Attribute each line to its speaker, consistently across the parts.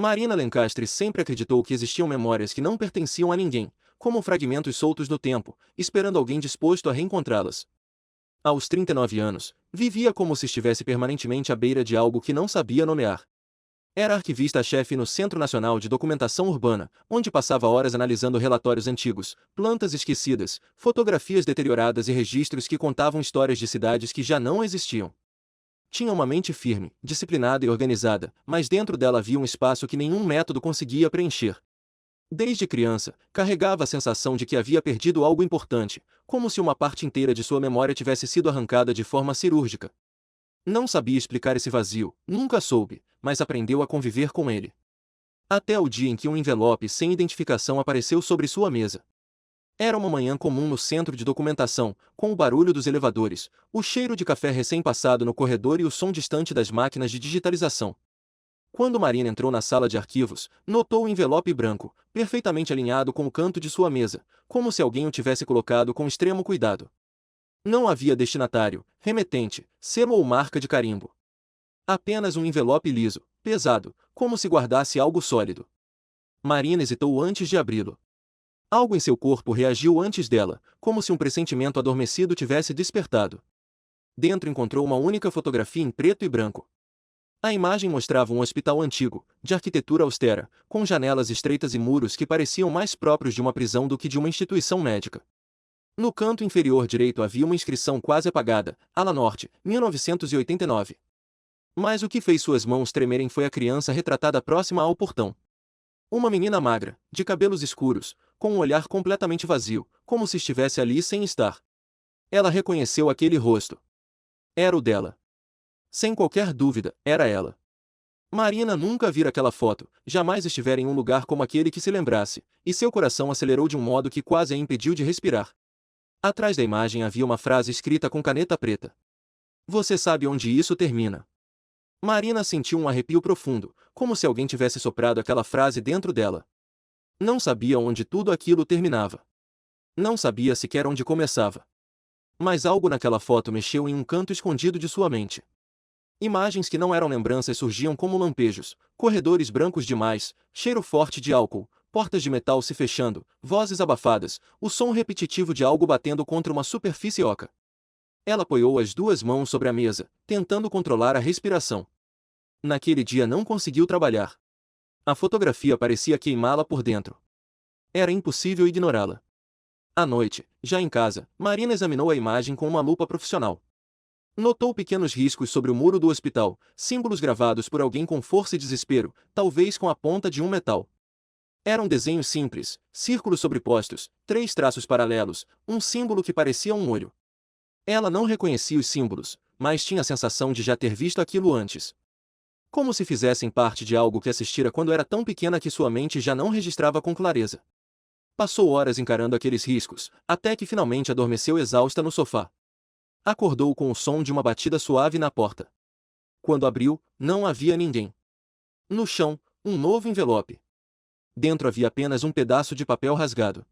Speaker 1: Marina Lencastre sempre acreditou que existiam memórias que não pertenciam a ninguém, como fragmentos soltos no tempo, esperando alguém disposto a reencontrá-las. Aos 39 anos, vivia como se estivesse permanentemente à beira de algo que não sabia nomear. Era arquivista-chefe no Centro Nacional de Documentação Urbana, onde passava horas analisando relatórios antigos, plantas esquecidas, fotografias deterioradas e registros que contavam histórias de cidades que já não existiam. Tinha uma mente firme, disciplinada e organizada, mas dentro dela havia um espaço que nenhum método conseguia preencher. Desde criança, carregava a sensação de que havia perdido algo importante, como se uma parte inteira de sua memória tivesse sido arrancada de forma cirúrgica. Não sabia explicar esse vazio, nunca soube, mas aprendeu a conviver com ele. Até o dia em que um envelope sem identificação apareceu sobre sua mesa. Era uma manhã comum no centro de documentação, com o barulho dos elevadores, o cheiro de café recém-passado no corredor e o som distante das máquinas de digitalização. Quando Marina entrou na sala de arquivos, notou o envelope branco, perfeitamente alinhado com o canto de sua mesa, como se alguém o tivesse colocado com extremo cuidado. Não havia destinatário, remetente, selo ou marca de carimbo. Apenas um envelope liso, pesado, como se guardasse algo sólido. Marina hesitou antes de abri-lo. Algo em seu corpo reagiu antes dela, como se um pressentimento adormecido tivesse despertado. Dentro encontrou uma única fotografia em preto e branco. A imagem mostrava um hospital antigo, de arquitetura austera, com janelas estreitas e muros que pareciam mais próprios de uma prisão do que de uma instituição médica. No canto inferior direito havia uma inscrição quase apagada, Ala Norte, 1989. Mas o que fez suas mãos tremerem foi a criança retratada próxima ao portão. Uma menina magra, de cabelos escuros, com um olhar completamente vazio, como se estivesse ali sem estar. Ela reconheceu aquele rosto. Era o dela. Sem qualquer dúvida, era ela. Marina nunca vira aquela foto, jamais estivera em um lugar como aquele que se lembrasse, e seu coração acelerou de um modo que quase a impediu de respirar. Atrás da imagem havia uma frase escrita com caneta preta. Você sabe onde isso termina? Marina sentiu um arrepio profundo, como se alguém tivesse soprado aquela frase dentro dela. Não sabia onde tudo aquilo terminava. Não sabia sequer onde começava. Mas algo naquela foto mexeu em um canto escondido de sua mente. Imagens que não eram lembranças surgiam como lampejos, corredores brancos demais, cheiro forte de álcool, portas de metal se fechando, vozes abafadas, o som repetitivo de algo batendo contra uma superfície oca. Ela apoiou as duas mãos sobre a mesa, tentando controlar a respiração. Naquele dia não conseguiu trabalhar. A fotografia parecia queimá-la por dentro. Era impossível ignorá-la. À noite, já em casa, Marina examinou a imagem com uma lupa profissional. Notou pequenos riscos sobre o muro do hospital, símbolos gravados por alguém com força e desespero, talvez com a ponta de um metal. Eram desenhos simples, círculos sobrepostos, 3 traços paralelos, um símbolo que parecia um olho. Ela não reconhecia os símbolos, mas tinha a sensação de já ter visto aquilo antes. Como se fizessem parte de algo que assistira quando era tão pequena que sua mente já não registrava com clareza. Passou horas encarando aqueles riscos, até que finalmente adormeceu exausta no sofá. Acordou com o som de uma batida suave na porta. Quando abriu, não havia ninguém. No chão, um novo envelope. Dentro havia apenas um pedaço de papel rasgado.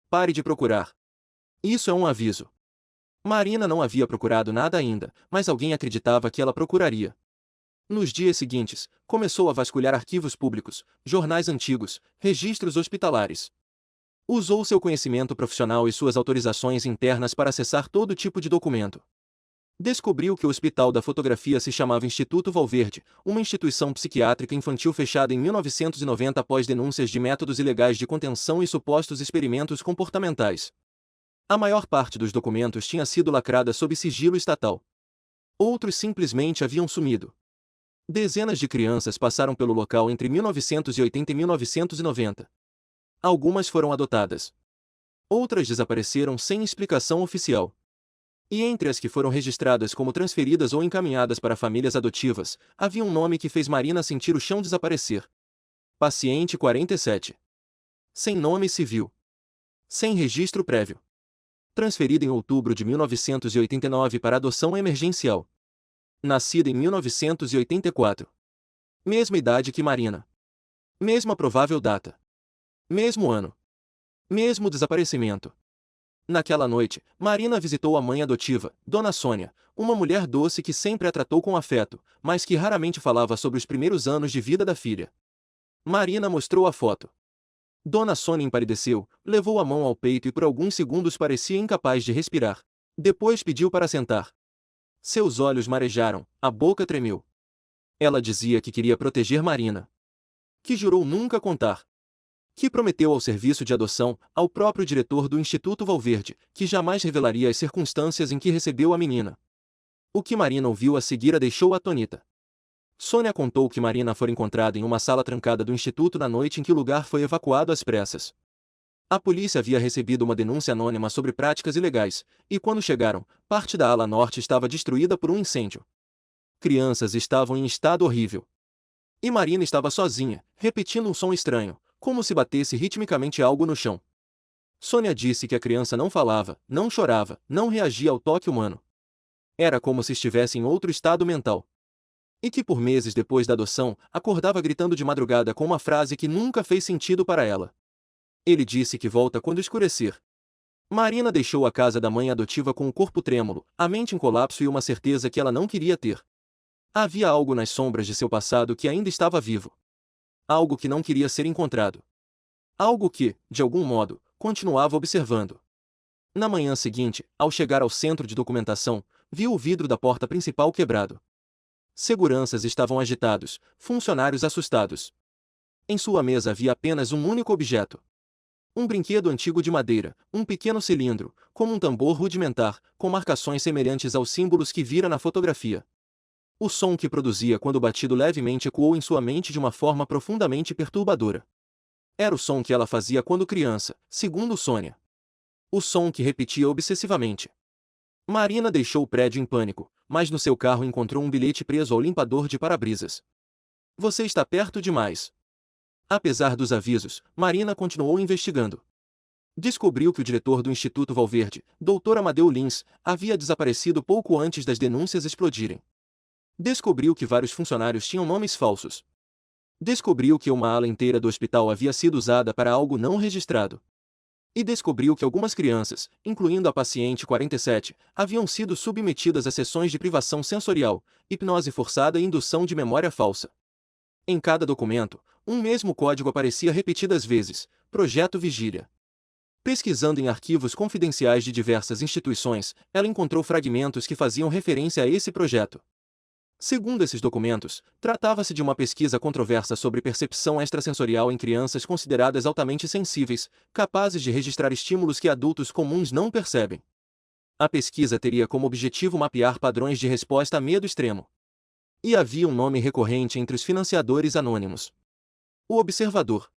Speaker 1: Pare de procurar. Isso é um aviso. Marina não havia procurado nada ainda, mas alguém acreditava que ela procuraria. Nos dias seguintes, começou a vasculhar arquivos públicos, jornais antigos, registros hospitalares. Usou seu conhecimento profissional e suas autorizações internas para acessar todo tipo de documento. Descobriu que o Hospital da Fotografia se chamava Instituto Valverde, uma instituição psiquiátrica infantil fechada em 1990 após denúncias de métodos ilegais de contenção e supostos experimentos comportamentais. A maior parte dos documentos tinha sido lacrada sob sigilo estatal. Outros simplesmente haviam sumido. Dezenas de crianças passaram pelo local entre 1980 e 1990. Algumas foram adotadas. Outras desapareceram sem explicação oficial. E entre as que foram registradas como transferidas ou encaminhadas para famílias adotivas, havia um nome que fez Marina sentir o chão desaparecer. Paciente 47. Sem nome civil. Sem registro prévio. Transferida em outubro de 1989 para adoção emergencial. Nascida em 1984. Mesma idade que Marina. Mesma provável data. Mesmo ano. Mesmo desaparecimento. Naquela noite, Marina visitou a mãe adotiva, Dona Sônia, uma mulher doce que sempre a tratou com afeto, mas que raramente falava sobre os primeiros anos de vida da filha. Marina mostrou a foto. Dona Sônia empalideceu, levou a mão ao peito e por alguns segundos parecia incapaz de respirar. Depois pediu para sentar. Seus olhos marejaram, a boca tremeu. Ela dizia que queria proteger Marina. Que jurou nunca contar. Que prometeu ao serviço de adoção, ao próprio diretor do Instituto Valverde, que jamais revelaria as circunstâncias em que recebeu a menina. O que Marina ouviu a seguir a deixou atônita. Sônia contou que Marina fora encontrada em uma sala trancada do instituto na noite em que o lugar foi evacuado às pressas. A polícia havia recebido uma denúncia anônima sobre práticas ilegais, e quando chegaram, parte da ala norte estava destruída por um incêndio. Crianças estavam em estado horrível. E Marina estava sozinha, repetindo um som estranho, como se batesse ritmicamente algo no chão. Sônia disse que a criança não falava, não chorava, não reagia ao toque humano. Era como se estivesse em outro estado mental. E que por meses depois da adoção, acordava gritando de madrugada com uma frase que nunca fez sentido para ela. Ele disse que volta quando escurecer. Marina deixou a casa da mãe adotiva com o corpo trêmulo, a mente em colapso e uma certeza que ela não queria ter. Havia algo nas sombras de seu passado que ainda estava vivo. Algo que não queria ser encontrado. Algo que, de algum modo, continuava observando. Na manhã seguinte, ao chegar ao centro de documentação, viu o vidro da porta principal quebrado. Seguranças estavam agitados, funcionários assustados. Em sua mesa havia apenas um único objeto. Um brinquedo antigo de madeira, um pequeno cilindro, como um tambor rudimentar, com marcações semelhantes aos símbolos que vira na fotografia. O som que produzia quando batido levemente ecoou em sua mente de uma forma profundamente perturbadora. Era o som que ela fazia quando criança, segundo Sônia. O som que repetia obsessivamente. Marina deixou o prédio em pânico, mas no seu carro encontrou um bilhete preso ao limpador de para-brisas. Você está perto demais. Apesar dos avisos, Marina continuou investigando. Descobriu que o diretor do Instituto Valverde, Dr. Amadeu Lins, havia desaparecido pouco antes das denúncias explodirem. Descobriu que vários funcionários tinham nomes falsos. Descobriu que uma ala inteira do hospital havia sido usada para algo não registrado. E descobriu que algumas crianças, incluindo a paciente 47, haviam sido submetidas a sessões de privação sensorial, hipnose forçada e indução de memória falsa. Em cada documento, um mesmo código aparecia repetidas vezes: Projeto Vigília. Pesquisando em arquivos confidenciais de diversas instituições, ela encontrou fragmentos que faziam referência a esse projeto. Segundo esses documentos, tratava-se de uma pesquisa controversa sobre percepção extrasensorial em crianças consideradas altamente sensíveis, capazes de registrar estímulos que adultos comuns não percebem. A pesquisa teria como objetivo mapear padrões de resposta a medo extremo. E havia um nome recorrente entre os financiadores anônimos: o Observador.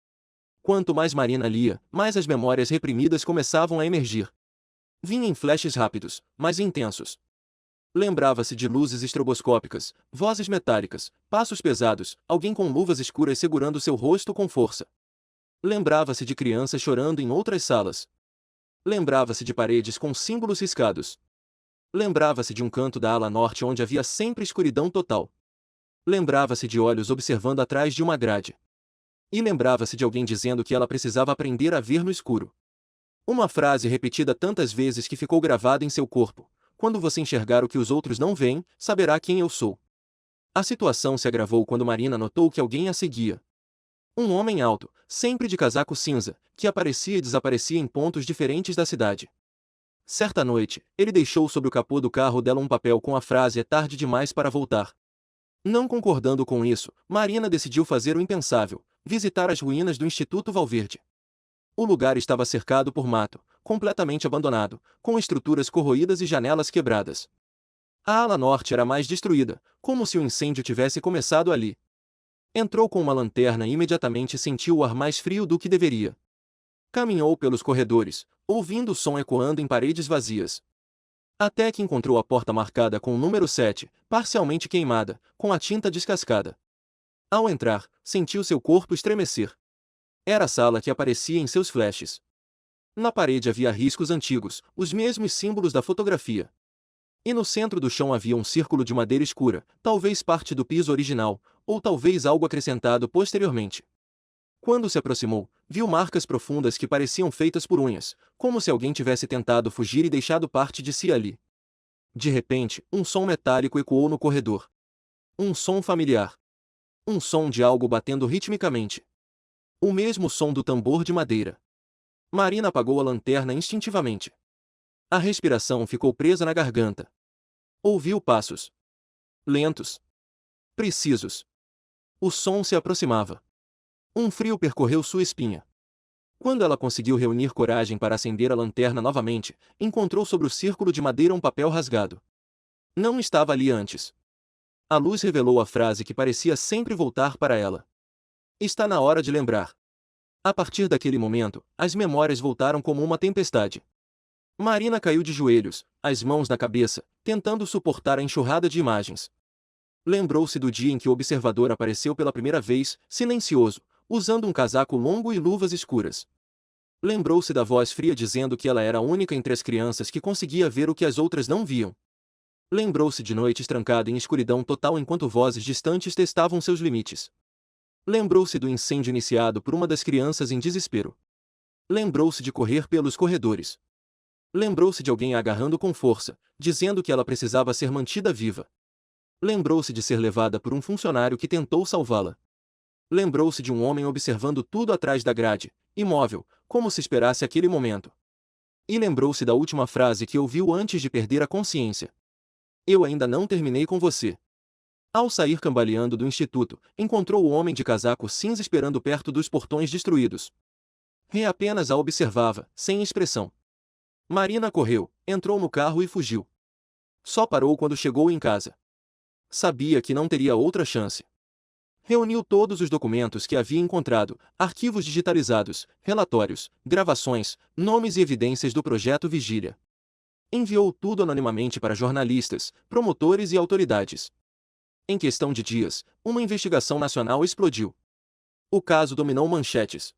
Speaker 1: Quanto mais Marina lia, mais as memórias reprimidas começavam a emergir. Vinha em flashes rápidos, mas intensos. Lembrava-se de luzes estroboscópicas, vozes metálicas, passos pesados, alguém com luvas escuras segurando seu rosto com força. Lembrava-se de crianças chorando em outras salas. Lembrava-se de paredes com símbolos riscados. Lembrava-se de um canto da ala norte onde havia sempre escuridão total. Lembrava-se de olhos observando atrás de uma grade. E lembrava-se de alguém dizendo que ela precisava aprender a ver no escuro. Uma frase repetida tantas vezes que ficou gravada em seu corpo: quando você enxergar o que os outros não veem, saberá quem eu sou. A situação se agravou quando Marina notou que alguém a seguia. Um homem alto, sempre de casaco cinza, que aparecia e desaparecia em pontos diferentes da cidade. Certa noite, ele deixou sobre o capô do carro dela um papel com a frase: é tarde demais para voltar. Não concordando com isso, Marina decidiu fazer o impensável: visitar as ruínas do Instituto Valverde. O lugar estava cercado por mato, completamente abandonado, com estruturas corroídas e janelas quebradas. A ala norte era mais destruída, como se o incêndio tivesse começado ali. Entrou com uma lanterna e imediatamente sentiu o ar mais frio do que deveria. Caminhou pelos corredores, ouvindo o som ecoando em paredes vazias. Até que encontrou a porta marcada com o número 7, parcialmente queimada, com a tinta descascada. Ao entrar, sentiu seu corpo estremecer. Era a sala que aparecia em seus flashes. Na parede havia riscos antigos, os mesmos símbolos da fotografia. E no centro do chão havia um círculo de madeira escura, talvez parte do piso original, ou talvez algo acrescentado posteriormente. Quando se aproximou, viu marcas profundas que pareciam feitas por unhas, como se alguém tivesse tentado fugir e deixado parte de si ali. De repente, um som metálico ecoou no corredor. Um som familiar. Um som de algo batendo ritmicamente. O mesmo som do tambor de madeira. Marina apagou a lanterna instintivamente. A respiração ficou presa na garganta. Ouviu passos. Lentos. Precisos. O som se aproximava. Um frio percorreu sua espinha. Quando ela conseguiu reunir coragem para acender a lanterna novamente, encontrou sobre o círculo de madeira um papel rasgado. Não estava ali antes. A luz revelou a frase que parecia sempre voltar para ela. Está na hora de lembrar. A partir daquele momento, as memórias voltaram como uma tempestade. Marina caiu de joelhos, as mãos na cabeça, tentando suportar a enxurrada de imagens. Lembrou-se do dia em que o observador apareceu pela primeira vez, silencioso, usando um casaco longo e luvas escuras. Lembrou-se da voz fria dizendo que ela era a única entre as crianças que conseguia ver o que as outras não viam. Lembrou-se de noites trancada em escuridão total enquanto vozes distantes testavam seus limites. Lembrou-se do incêndio iniciado por uma das crianças em desespero. Lembrou-se de correr pelos corredores. Lembrou-se de alguém a agarrando com força, dizendo que ela precisava ser mantida viva. Lembrou-se de ser levada por um funcionário que tentou salvá-la. Lembrou-se de um homem observando tudo atrás da grade, imóvel, como se esperasse aquele momento. E lembrou-se da última frase que ouviu antes de perder a consciência. Eu ainda não terminei com você. Ao sair cambaleando do instituto, encontrou o homem de casaco cinza esperando perto dos portões destruídos. Rê apenas a observava, sem expressão. Marina correu, entrou no carro e fugiu. Só parou quando chegou em casa. Sabia que não teria outra chance. Reuniu todos os documentos que havia encontrado, arquivos digitalizados, relatórios, gravações, nomes e evidências do projeto Vigília. Enviou tudo anonimamente para jornalistas, promotores e autoridades. Em questão de dias, uma investigação nacional explodiu. O caso dominou manchetes.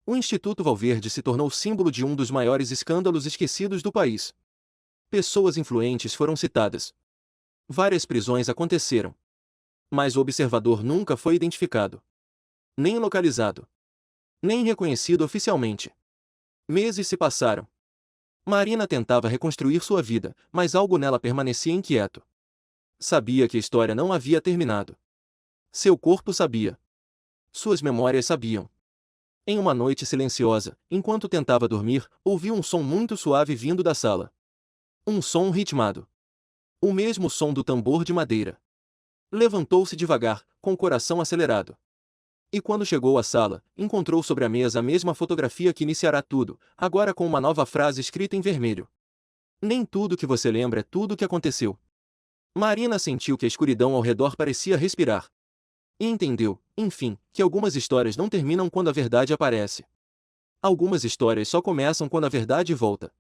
Speaker 1: O Instituto Valverde se tornou símbolo de um dos maiores escândalos esquecidos do país. Pessoas influentes foram citadas. Várias prisões aconteceram. Mas o observador nunca foi identificado. Nem localizado. Nem reconhecido oficialmente. Meses se passaram. Marina tentava reconstruir sua vida, mas algo nela permanecia inquieto. Sabia que a história não havia terminado. Seu corpo sabia. Suas memórias sabiam. Em uma noite silenciosa, enquanto tentava dormir, ouviu um som muito suave vindo da sala. Um som ritmado. O mesmo som do tambor de madeira. Levantou-se devagar, com o coração acelerado. E quando chegou à sala, encontrou sobre a mesa a mesma fotografia que iniciará tudo, agora com uma nova frase escrita em vermelho. Nem tudo que você lembra é tudo o que aconteceu. Marina sentiu que a escuridão ao redor parecia respirar. E entendeu, enfim, que algumas histórias não terminam quando a verdade aparece. Algumas histórias só começam quando a verdade volta.